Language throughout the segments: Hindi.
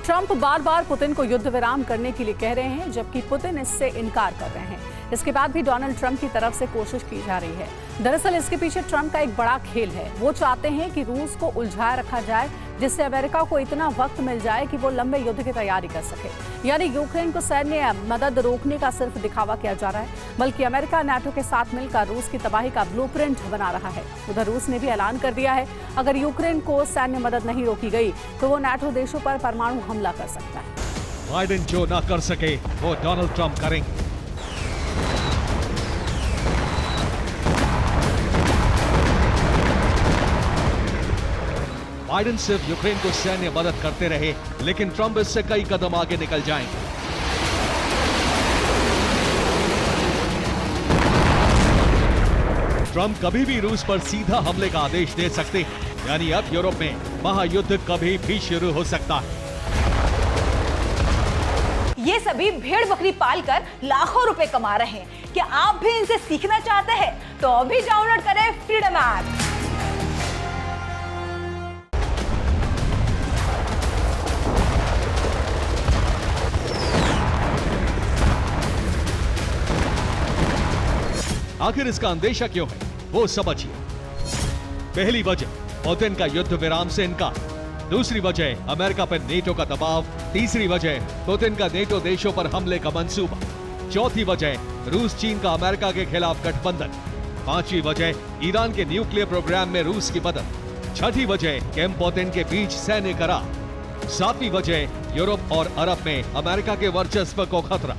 ट्रंप बार बार पुतिन को युद्ध विराम करने के लिए कह रहे हैं, जबकि पुतिन इससे इनकार कर रहे हैं। इसके बाद भी डोनाल्ड ट्रंप की तरफ से कोशिश की जा रही है। दरअसल इसके पीछे ट्रंप का एक बड़ा खेल है। वो चाहते हैं कि रूस को उलझाए रखा जाए, जिससे अमेरिका को इतना वक्त मिल जाए कि वो लंबे युद्ध की तैयारी कर सके। यानी यूक्रेन को सैन्य मदद रोकने का सिर्फ दिखावा किया जा रहा है, बल्कि अमेरिका नाटो के साथ मिलकर रूस की तबाही का ब्लूप्रिंट बना रहा है। उधर रूस ने भी ऐलान कर दिया है, अगर यूक्रेन को सैन्य मदद नहीं रोकी गई तो वो नाटो देशों पर परमाणु हमला कर सकता है। बाइडेन जो ना कर सके वो डोनाल्ड ट्रंप करेंगे। बाइडेन सिर्फ यूक्रेन को सैन्य मदद करते रहे, लेकिन ट्रंप इससे कई कदम आगे निकल जाएंगे। ट्रंप कभी भी रूस पर सीधा हमले का आदेश दे सकते हैं, यानी अब यूरोप में महायुद्ध कभी भी शुरू हो सकता है। ये सभी भेड़ बकरी पालकर लाखों रुपए कमा रहे हैं। क्या आप भी इनसे सीखना चाहते हैं? तो अभी डाउनलोड करें फ्रीडम ऐप। आखिर इसका अंदेशा क्यों है, वो समझिए। पहली वजह, पुतिन का युद्ध विराम से इनकार। दूसरी वजह, अमेरिका पर नेटो का दबाव। तीसरी वजह, पुतिन का नेटो देशों पर हमले का मंसूबा। चौथी वजह, रूस चीन का अमेरिका के खिलाफ गठबंधन। पांचवी वजह, ईरान के न्यूक्लियर प्रोग्राम में रूस की मदद। छठी वजह, किम पुतिन के बीच सैन्य करार। सातवीं वजह, यूरोप और अरब में अमेरिका के वर्चस्व को खतरा।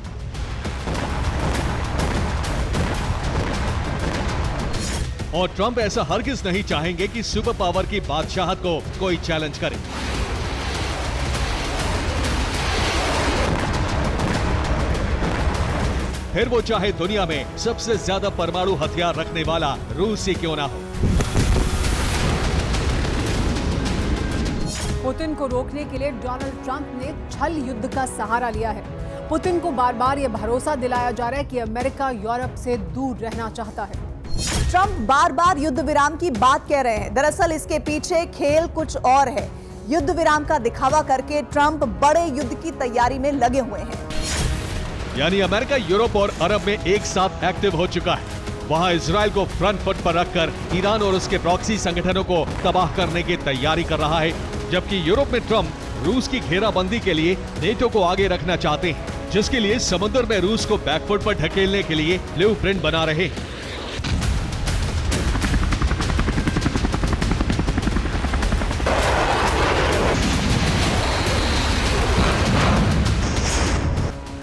और ट्रंप ऐसा हरगिज नहीं चाहेंगे कि सुपर पावर की बादशाहत को कोई चैलेंज करे। फिर वो चाहे दुनिया में सबसे ज्यादा परमाणु हथियार रखने वाला रूस ही क्यों ना हो। पुतिन को रोकने के लिए डोनाल्ड ट्रंप ने छल युद्ध का सहारा लिया है। पुतिन को बार बार यह भरोसा दिलाया जा रहा है कि अमेरिका यूरोप से दूर रहना चाहता है। ट्रंप बार बार युद्ध विराम की बात कह रहे हैं। दरअसल इसके पीछे खेल कुछ और है। युद्ध विराम का दिखावा करके ट्रंप बड़े युद्ध की तैयारी में लगे हुए हैं। यानी अमेरिका यूरोप और अरब में एक साथ एक्टिव हो चुका है। वहां इजराइल को फ्रंट फुट पर रखकर ईरान और उसके प्रॉक्सी संगठनों को तबाह करने की तैयारी कर रहा है, जबकि यूरोप में ट्रंप रूस की घेराबंदी के लिए नेटो को आगे रखना चाहते हैं, जिसके लिए समुद्र में रूस को बैकफुट पर ढकेलने के लिए ब्लूप्रिंट बना रहे हैं।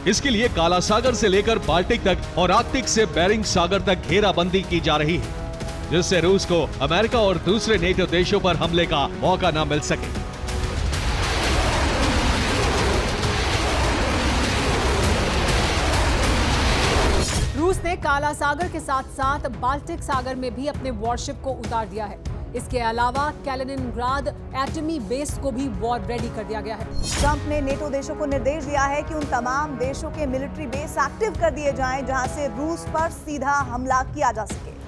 इसके लिए काला सागर से लेकर बाल्टिक तक और आर्कटिक से बेरिंग सागर तक घेराबंदी की जा रही है, जिससे रूस को अमेरिका और दूसरे नेटो देशों पर हमले का मौका न मिल सके। रूस ने काला सागर के साथ साथ बाल्टिक सागर में भी अपने वॉरशिप को उतार दिया है। इसके अलावा कैलिनिनग्राड एटमी बेस को भी वॉर रेडी कर दिया गया है। ट्रंप ने नेटो देशों को निर्देश दिया है कि उन तमाम देशों के मिलिट्री बेस एक्टिव कर दिए जाएं, जहां से रूस पर सीधा हमला किया जा सके।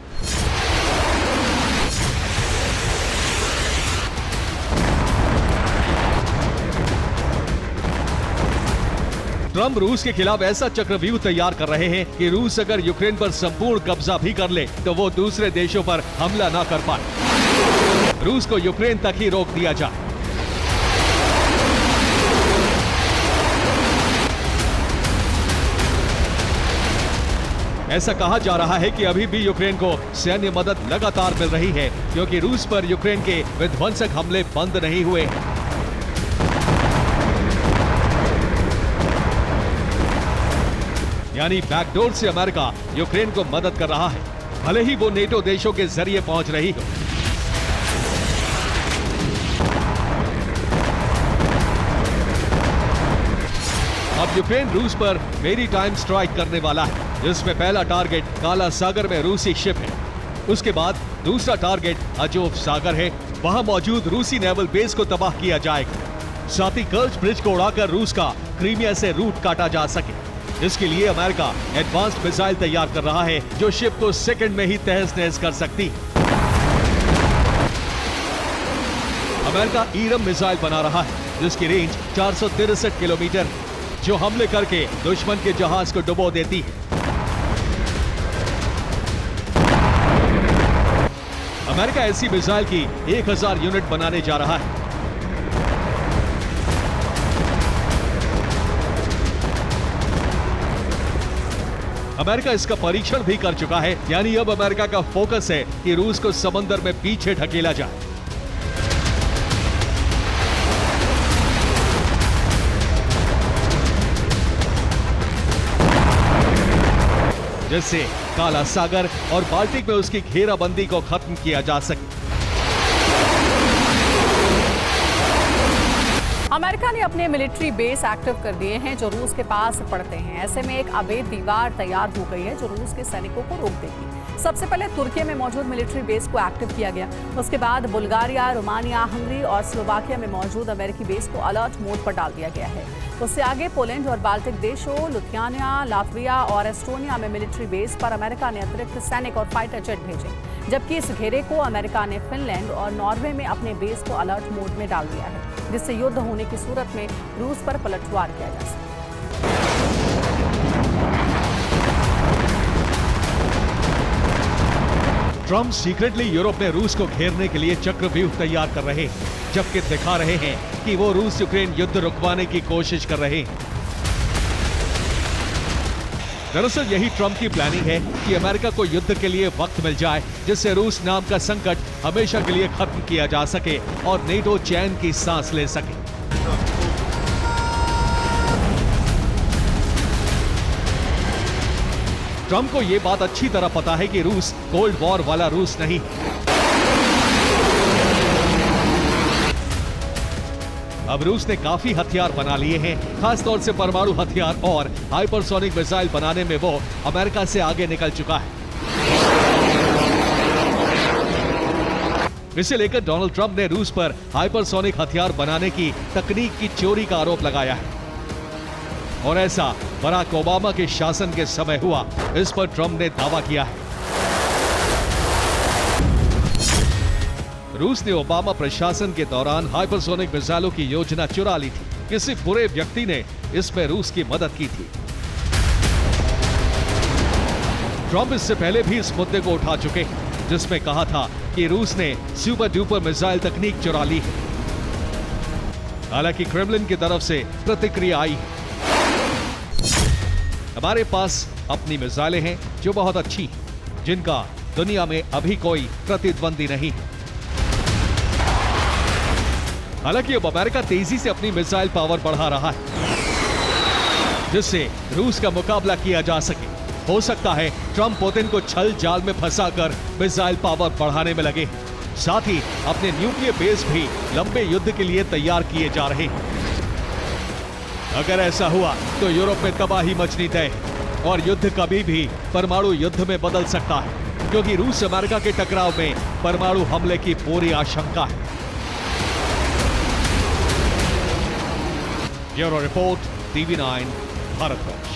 ट्रंप रूस के खिलाफ ऐसा चक्रव्यूह तैयार कर रहे हैं कि रूस अगर यूक्रेन पर संपूर्ण कब्जा भी कर ले तो वो दूसरे देशों पर हमला ना कर पाए। रूस को यूक्रेन तक ही रोक दिया जाए। ऐसा कहा जा रहा है कि अभी भी यूक्रेन को सैन्य मदद लगातार मिल रही है, क्योंकि रूस पर यूक्रेन के विध्वंसक हमले बंद नहीं हुए। यानी बैकडोर से अमेरिका यूक्रेन को मदद कर रहा है, भले ही वो नेटो देशों के जरिए पहुंच रही हो। अब यूक्रेन रूस पर मैरीटाइम स्ट्राइक करने वाला है, जिसमें पहला टारगेट काला सागर में रूसी शिप है। उसके बाद दूसरा टारगेट अजोव सागर है, वहां मौजूद रूसी नेवल बेस को तबाह किया जाएगा। साथ ही कर्च ब्रिज को उड़ाकर रूस का क्रीमिया से रूट काटा जा सके। इसके लिए अमेरिका एडवांस्ड मिसाइल तैयार कर रहा है, जो शिप को सेकंड में ही तहस नहस कर सकती है। अमेरिका ईरम मिसाइल बना रहा है, जिसकी रेंज 463 किलोमीटर, जो हमले करके दुश्मन के जहाज को डुबो देती है। अमेरिका ऐसी मिसाइल की 1000 यूनिट बनाने जा रहा है। अमेरिका इसका परीक्षण भी कर चुका है, यानी अब अमेरिका का फोकस है कि रूस को समंदर में पीछे ढकेला जाए। जिससे काला सागर और बाल्टिक में उसकी घेराबंदी को खत्म किया जा सके। अमेरिका ने अपने मिलिट्री बेस एक्टिव कर दिए हैं जो रूस के पास पड़ते हैं। ऐसे में एक अवैध दीवार तैयार हो गई है जो रूस के सैनिकों को रोक देगी। सबसे पहले तुर्की में मौजूद मिलिट्री बेस को एक्टिव किया गया। उसके बाद बुल्गारिया, रोमानिया, हंगरी और स्लोवाकिया में मौजूद अमेरिकी बेस को अलर्ट मोड पर डाल दिया गया है। उससे आगे पोलैंड और बाल्टिक देशों लिथुआनिया, लातविया और एस्टोनिया में मिलिट्री बेस पर अमेरिका ने अतिरिक्त सैनिक और फाइटर जेट भेजे, जबकि इस घेरे को अमेरिका ने फिनलैंड और नॉर्वे में अपने बेस को अलर्ट मोड में डाल दिया है, जिससे युद्ध होने की सूरत में रूस पर पलटवार किया जा सके। ट्रम्प सीक्रेटली यूरोप में रूस को घेरने के लिए चक्रव्यूह तैयार कर रहे हैं, जबकि दिखा रहे हैं कि वो रूस यूक्रेन युद्ध रुकवाने की कोशिश कर रहे हैं। दरअसल यही ट्रम्प की प्लानिंग है कि अमेरिका को युद्ध के लिए वक्त मिल जाए, जिससे रूस नाम का संकट हमेशा के लिए खत्म किया जा सके और नेटो चैन की सांस ले सके। ट्रम्प को यह बात अच्छी तरह पता है कि रूस कोल्ड वॉर वाला रूस नहीं। अब रूस ने काफी हथियार बना लिए हैं, खासतौर से परमाणु हथियार और हाइपरसोनिक मिसाइल बनाने में वो अमेरिका से आगे निकल चुका है। इसे लेकर डोनाल्ड ट्रंप ने रूस पर हाइपरसोनिक हथियार बनाने की तकनीक की चोरी का आरोप लगाया है, और ऐसा बराक ओबामा के शासन के समय हुआ, इस पर ट्रंप ने दावा किया है। रूस ने ओबामा प्रशासन के दौरान हाइपरसोनिक मिसाइलों की योजना चुरा ली थी। किसी बुरे व्यक्ति ने इसमें रूस की मदद की थी। ट्रंप इससे पहले भी इस मुद्दे को उठा चुके हैं, जिसमें कहा था कि रूस ने सुपर डुपर मिसाइल तकनीक चुरा ली है। हालांकि क्रेमलिन की तरफ से प्रतिक्रिया आई है। हमारे पास अपनी मिसाइलें हैं जो बहुत अच्छी हैं, जिनका दुनिया में अभी कोई प्रतिद्वंदी नहीं है। हालांकि अब अमेरिका तेजी से अपनी मिसाइल पावर बढ़ा रहा है, जिससे रूस का मुकाबला किया जा सके। हो सकता है ट्रंप पुतिन को छल जाल में फंसाकर मिसाइल पावर बढ़ाने में लगे, साथ ही अपने न्यूक्लियर बेस भी लंबे युद्ध के लिए तैयार किए जा रहे हैं। अगर ऐसा हुआ तो यूरोप में तबाही मचनी तय है और युद्ध कभी भी परमाणु युद्ध में बदल सकता है, क्योंकि रूस अमेरिका के टकराव में परमाणु हमले की पूरी आशंका है। Bureau report, TV9 Bharatvarsh.